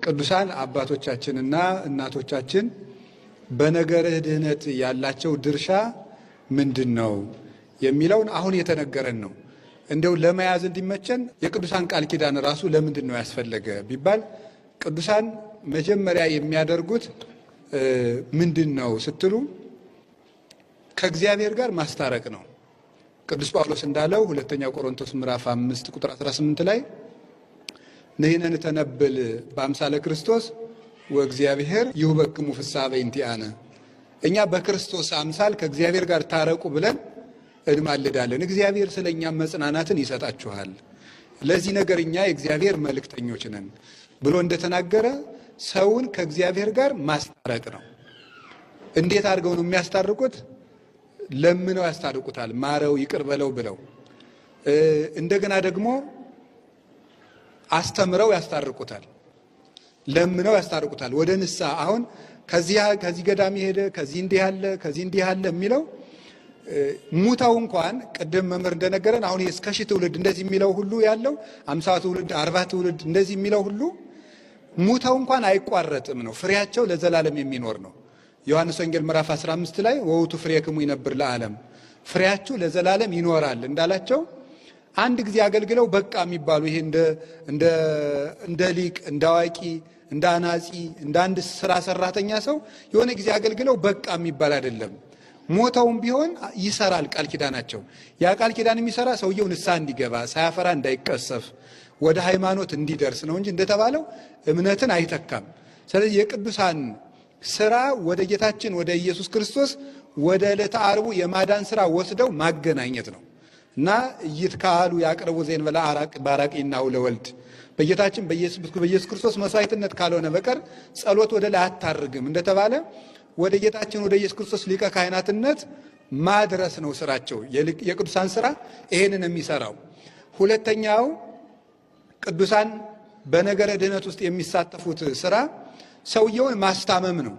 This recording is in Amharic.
ቅዱሳን አባቶቻችንና እናቶቻችን በነገረ ድህነት ያላቸው ድርሻ ምንድነው የሚለውን አሁን የተነገረን ነው። እንደው ለመያዝ እንዲመቸን የቅዱሳን ቃል ኪዳን ራሱ ለምንድነው ያስፈልገ ቢባል ቅዱሳን መጀመሪያ የሚያደርጉት ምንድነው ስትሉ ከእግዚአብሔር ጋር ማስታረቅ ነው። ቅዱስ ጳውሎስ እንዳለው ሁለተኛ ቆሮንቶስ ምዕራፍ 5 ቁጥር 18 ላይ ነህነን ተነብል በአምሳለ ክርስቶስ ወእግዚአብሔር ይሁበክሙ ፍስሐ በእንቲአነ እኛ በክርስቶስ አምሳል ከእግዚአብሔር ጋር ታረቁ ብለን እንማልዳለን። እግዚአብሔር ስለኛ መጽናናትን ይሰጣችኋል፣ ለዚህ ነገር እኛ የእግዚአብሔር መልእክተኞች ነን ብሎ እንደተናገረ ሰውን ከእግዚአብሔር ጋር ማስታረቅ ነው። እንዴት አድርገው ነው የሚያስታርቁት? ለምነው ያስታርቁታል፣ ማረው ይቅር በለው ብለው። እንደገና ደግሞ አስተምረው ያስታርቁታል፣ ለምነው ያስታርቁታል ወደ ንስሐ። አሁን ከዚህ ገዳም ሄደ ከዚህ እንዲህ ያለ የሚለው ሙታው እንኳን ቀደም መምህር እንደነገረን አሁን እስከ 1000 ትውልድ እንደዚህ የሚለው ሁሉ ያለው 50 ትውልድ 40 ትውልድ እንደዚህ የሚለው ሁሉ ሙታው እንኳን አይቋረጥም ነው፣ ፍሬያቸው ለዘላለም የሚኖር ነው። ዮሐንስ ወንጌል ምዕራፍ 15 ላይ ወውቱ ፍሬክሙ ይነብር ለዓለም ፍሬያችሁ ለዘላለም ይኖራል እንዳላቸው አንድ ጊዜ አገልግለው በቃ የሚባሉ ይሄ እንደ ሊቅ እንደ አዋቂ እንደ አናጺ እንደ አንድ ስራ ሰራተኛ ሰው የሆነ ጊዜ አገልግለው በቃ የሚባል አይደለም። ሞተውም ቢሆን ይሰራል ቃል ኪዳናቸው። ያ ቃል ኪዳን የሚሰራ ሰውየው ንስሐ እንዲገባ ሳያፈራ እንዳይቀሰፍ ወደ ሃይማኖት እንዲደርስ ነው እንጂ እንደተባለው እምነትን አይተካም። ስለዚህ የቅዱሳን ስራ ወደ ጌታችን ወደ ኢየሱስ ክርስቶስ ወደ ዕለተ ዓርቡ የማዳን ስራ ወስደው ማገናኘት ነው እና ይትካሉ ያቀርቡ ዜን በላ አራቅ ባራቂናው ለወልድ በጌታችን በኢየሱስ ክርስቶስ መስዋዕትነት ካልሆነ በቀር ጸሎት ወደ ላይ አታርግም እንደተባለ ወደ ጌታችን ወደ ኢየሱስ ክርስቶስ ሊቀ ካህናትነት ማድረስ ነው ስራቸው። የቅዱሳን ስራ ይሄንን የሚሰራው። ሁለተኛው ቅዱሳን በነገረ ድህነት ውስጥ የሚሳተፉት ስራ ሰውየውን ማስታመም ነው።